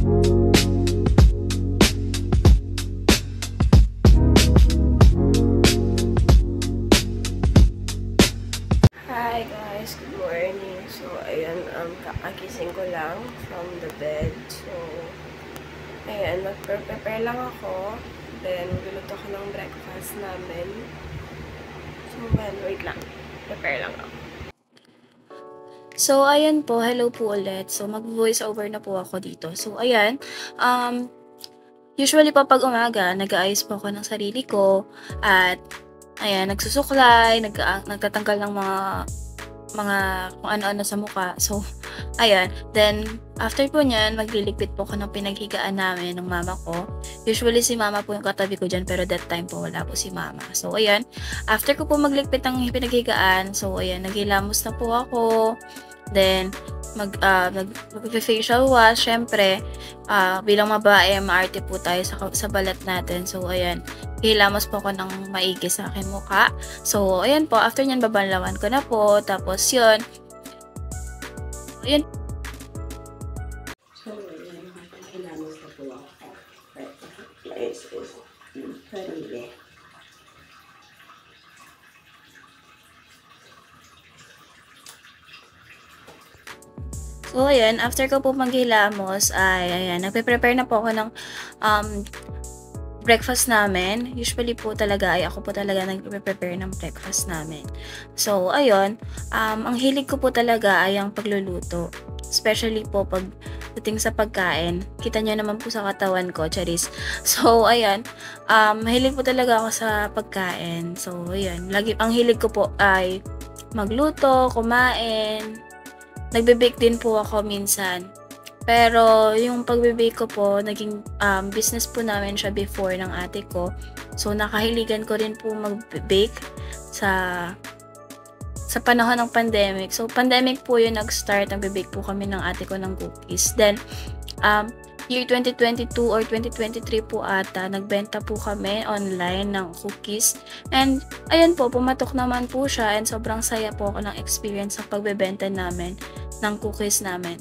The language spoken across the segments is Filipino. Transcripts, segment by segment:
Hi guys, good morning. So, ayan, kakagising ko lang from the bed. So, ayan, mag-prepare lang ako. Then, luluto ko ng breakfast namin. So, well, wait lang. Prepare lang ako. So, ayan po. Hello po ulit. So, mag-voice over na po ako dito. So, ayan. Usually po pag umaga, nag-aayos po ako ng sarili ko. At, ayan, nagsusuklay, nagtatanggal ng mga kung ano-ano sa mukha. So, ayan. Then, after po nyan, magliligpit po ako ng pinaghigaan namin ng mama ko. Usually, si mama po yung katabi ko dyan, pero that time po, wala po si mama. So, ayan. After ko po magligpit ng pinaghigaan, so, ayan, naghilamos na po ako. Then, mag-facial wash. Syempre, bilang babae, maarte po tayo sa balat natin. So, ayan. Hilamos po ako ng maigi sa akin mukha. So, ayan po. After nyan, babanlawan ko na po. Tapos, yun. Ayan. So, ayan. Hilamos na po ako. Place is sarili. So, ayan, after ko po maghilamos, ay, ayan, nagpe-prepare na po ako ng breakfast namin. Usually po talaga, ay ako po talaga nagpe-prepare ng breakfast namin. So, ayun, ang hilig ko po talaga ay ang pagluluto. Especially po pag dating sa pagkain. Kita niyo naman po sa katawan ko, charis. So, ayan, mahilig po talaga ako sa pagkain. So, ayan, ang hilig ko po ay magluto, kumain. Nagbe-bake din po ako minsan. Pero yung pagbe-bake ko po, naging business po namin siya before ng ate ko. So nakahiligan ko rin po mag-bake sa panahon ng pandemic. So pandemic po yun nag-start, nagbe-bake po kami ng ate ko ng cookies. Then year 2022 or 2023 po ata, nagbenta po kami online ng cookies. And ayun po, pumatok naman po siya and sobrang saya po ako ng experience sa pagbebenta namin ng cookies namin.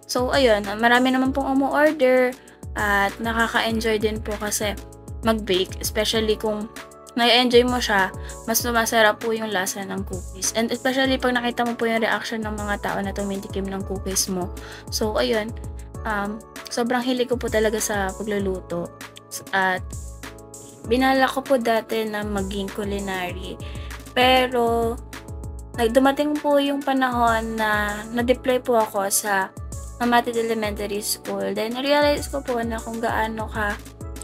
So ayun, marami naman pong umu-order at nakaka-enjoy din po kasi mag-bake, especially kung na-enjoy mo siya, mas sumasarap po yung lasa ng cookies. And especially pag nakita mo po yung reaction ng mga tao na tumitikim ng cookies mo. So ayun, sobrang hilig ko po talaga sa pagluluto. At binala ko po dati na maging culinary. Pero dumating po yung panahon na na-deploy po ako sa Mamatid Elementary School. Then, na-realize ko po na kung gaano ka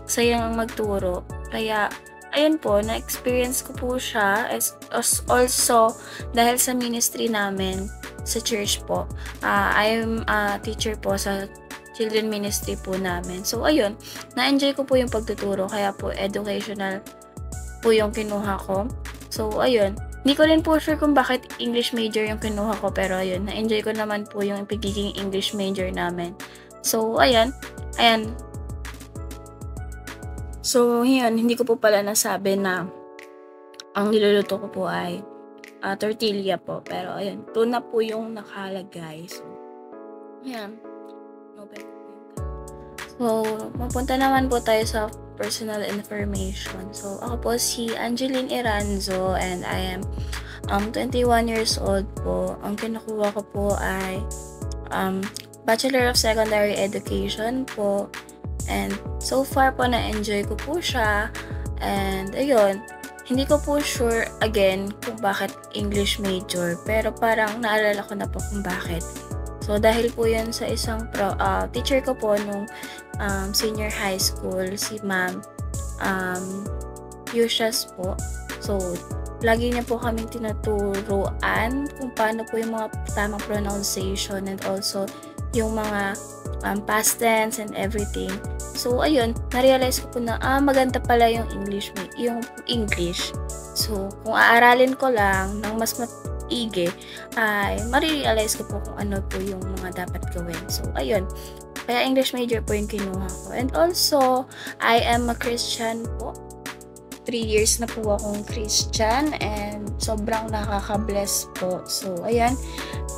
sayang magturo. Kaya, ayun po, na-experience ko po siya as also dahil sa ministry namin sa church po. I'm a teacher po sa children ministry po namin. So, ayun, na-enjoy ko po yung pagtuturo. Kaya po, educational po yung kinuha ko. So, ayun. Hindi ko rin po sure kung bakit English major yung kinuha ko, pero ayun, na-enjoy ko naman po yung pagiging English major namin. So, ayan. So, yun, hindi ko po pala nasabi na ang niluluto ko po ay tortilla po. Pero, ayun, tuna po yung nakalagay. So, ayan. So, mapunta naman po tayo sa personal information. So, ako po si Angeline Iranzo and I am 21 years old po. Ang kinukuha ko po ay Bachelor of Secondary Education po. And so far po na-enjoy ko po siya. And ayun, hindi ko po sure again kung bakit English major. Pero parang naalala ko na po kung bakit. So, dahil po yan sa isang teacher ko po nung senior high school, si Ma'am Yushas po. So, lagi niya po kaming tinuturuan kung paano po yung mga tamang pronunciation and also yung mga past tense and everything. So, ayun, na-realize ko po na maganda pala yung English. So, kung aaralin ko lang ng mas maigi, ay marirealize ko po kung ano po yung mga dapat gawin. So, ayun. Kaya English major po yung kinuha ko. And also, I am a Christian po. 3 years na po akong Christian and sobrang nakaka-bless po. So, ayan.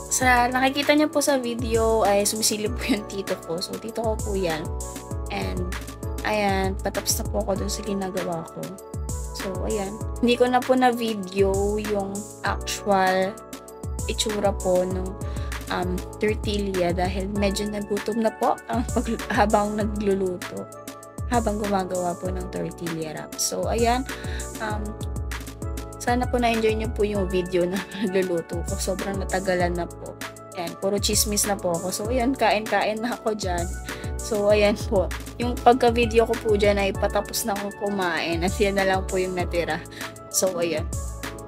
Sa nakikita niyo po sa video ay sumisilip po yung tito ko. So, tito ko po yan. And, ayan, patapos na po ako dun sa ginagawa ko. So, ayan. Hindi ko na po na video yung actual itsura po nung tortilla dahil medyo nagutom na po habang nagluluto. Habang gumagawa po ng tortilla wrap. So, ayan. Sana po na-enjoy nyo po yung video na nagluluto ko. Sobrang natagalan na po. Ayan, puro chismis na po ako. So, ayan, kain-kain na ako dyan. So, ayan po. Yung pagka-video ko po dyan ay patapos na akong kumain. At yan na lang po yung natira. So, ayan.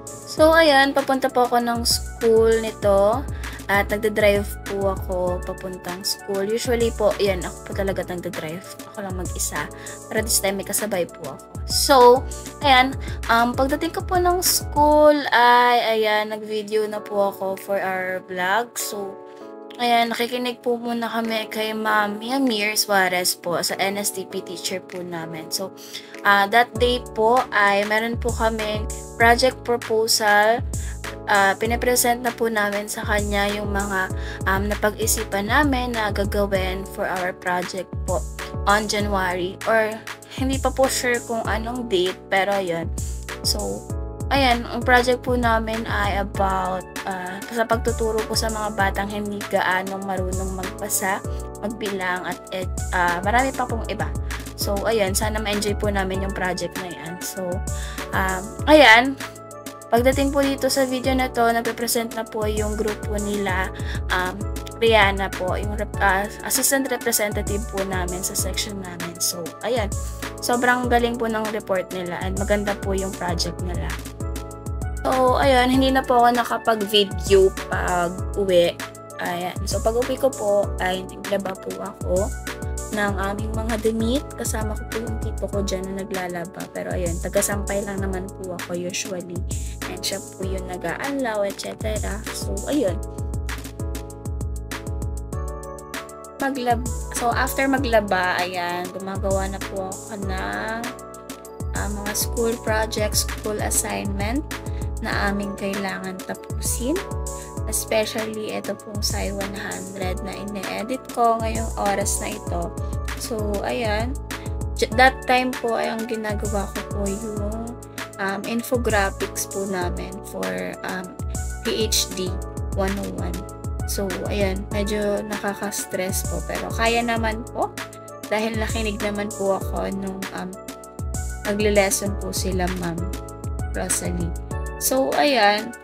So, ayan, papunta po ako ng school nito. At nagda-drive po ako papuntang school. Usually po, ayan, ako po talaga nagda-drive. Ako lang mag-isa. Pero this time, may kasabay po ako. So, ayan, pagdating ko po ng school ay, ayan, nag-video na po ako for our vlog. So, ayan, nakikinig po muna kami kay Ma'am Yamir Suarez po sa NSTP teacher po namin. So, that day po ay meron po kaming project proposal. Pinapresent na po namin sa kanya yung mga napag-isipan namin na gagawin for our project po on January. Or, hindi pa po sure kung anong date, pero ayan. So, ayan, ang project po namin ay about sa pagtuturo po sa mga batang hindi gaano marunong magbasa, magbilang, at marami pa pong iba. So, ayan, sana ma-enjoy po namin yung project na yan. So, ayan, pagdating po dito sa video na to, nagpe-present na po yung grupo nila, Rihanna po, yung assistant representative po namin sa section namin. So, ayan, sobrang galing po ng report nila and maganda po yung project nila. So, ayan, hindi na po ako nakapag-video pag uwi. Ayan, so pag uwi ko po, ay naglaba po ako ng aming mga damit. Kasama ko po yung tito ko dyan na naglalaba. Pero ayun, taga-sampay lang naman po ako usually. And siya po yung nag-aalaw, etc. So, ayun. So, after maglaba, ayan, gumagawa na po ako ng mga school projects, school assignment na aming kailangan tapusin. Especially, ito pong Sai 100 na ine-edit ko ngayong oras na ito. So, ayan. That time po, ay ang ginagawa ko po yung infographics po namin for PhD 101. So, ayan. Medyo nakaka-stress po. Pero kaya naman po. Dahil nakinig naman po ako nung nagle-lesson po sila Ma'am Rosalie. So, ayan.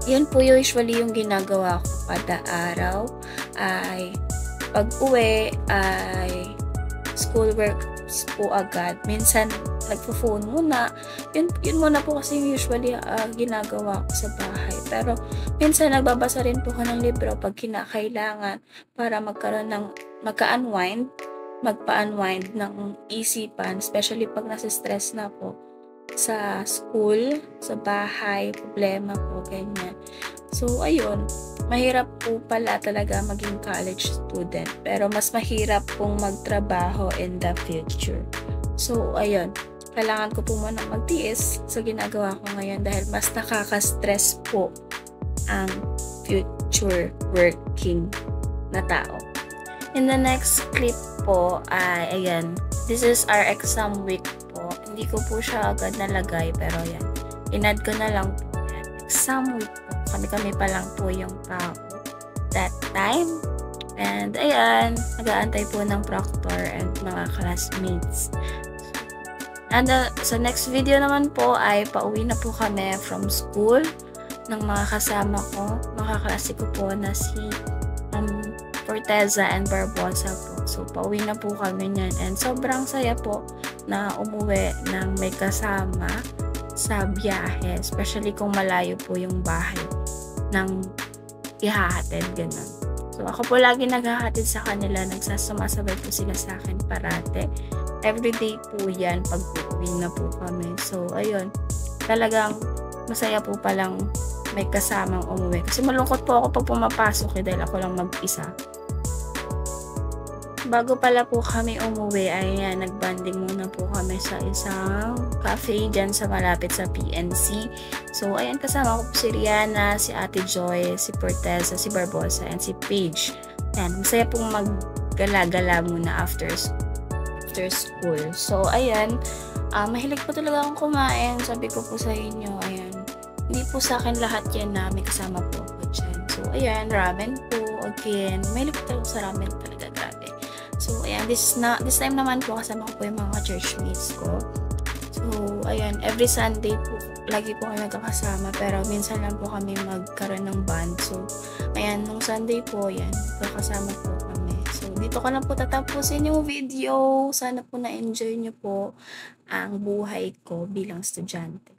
Yan po usually yung ginagawa ko kada araw. Ay pag uwi ay schoolworks po agad. Minsan nagpo-phone muna. Yun muna po kasi usually ginagawa ko sa bahay. Pero minsan nagbabasa rin po ko ng libro pag kinakailangan para magkaroon ng magpa-unwind ng isipan, especially pag nasa stress na po sa school, sa bahay, problema po, ganyan. So, ayun, mahirap po pala talaga maging college student, pero mas mahirap pong magtrabaho in the future. So, ayun, kailangan ko po muna magtiis sa ginagawa ko ngayon dahil mas nakaka-stress po ang future working na tao. In the next clip po, ayan, this is our exam week po. Hindi ko po siya agad nalagay, pero yan, in-add ko na lang po. Yan. Exam week po. Kami pa lang po yung tao that time. And ayan, nag-aantay po ng proctor and mga classmates. And sa next video naman po ay pauwi na po kami from school ng mga kasama ko, mga kaklase ko po na si Forteza and Barbosa po. So, pauwi na po kami niyan. And sobrang saya po na umuwi ng may kasama sa biyahe. Especially kung malayo po yung bahay ng ihahatid, ganun. So, ako po lagi naghahatid sa kanila. Nagsasamasabay po sila sa akin parate. Everyday po yan pag uuwi na po kami. So, ayun. Talagang masaya po palang may kasamang umuwi. Kasi malungkot po ako pag pumapasok dahil ako lang mag-isa. bago pala po kami umuwi, ayan, nagbanding muna po kami sa isang cafe dyan sa malapit sa PNC. So, ayan, kasama ko po si Rihanna, si Ate Joy, si Portesa, si Barbosa, and si Paige. Ayan, masaya pong maggala-gala muna after school. So, ayan, mahilig po talaga akong kumain. Sabi ko po sa inyo, ayan, hindi po sa akin lahat yan na may kasama po ako dyan. So, ayan, ramen po. Again, mahilig po talaga sa ramen talaga, grabe. So, ayan, this time naman po kasama ko po yung mga churchmates ko. So, ayan, every Sunday po, lagi po kami nagkakasama, pero minsan lang po kami magkaroon ng band. So, ayan, nung Sunday po, ayan, kakasama po kami. So, dito ko na po tatapusin yung video. Sana po na-enjoy nyo po ang buhay ko bilang estudyante.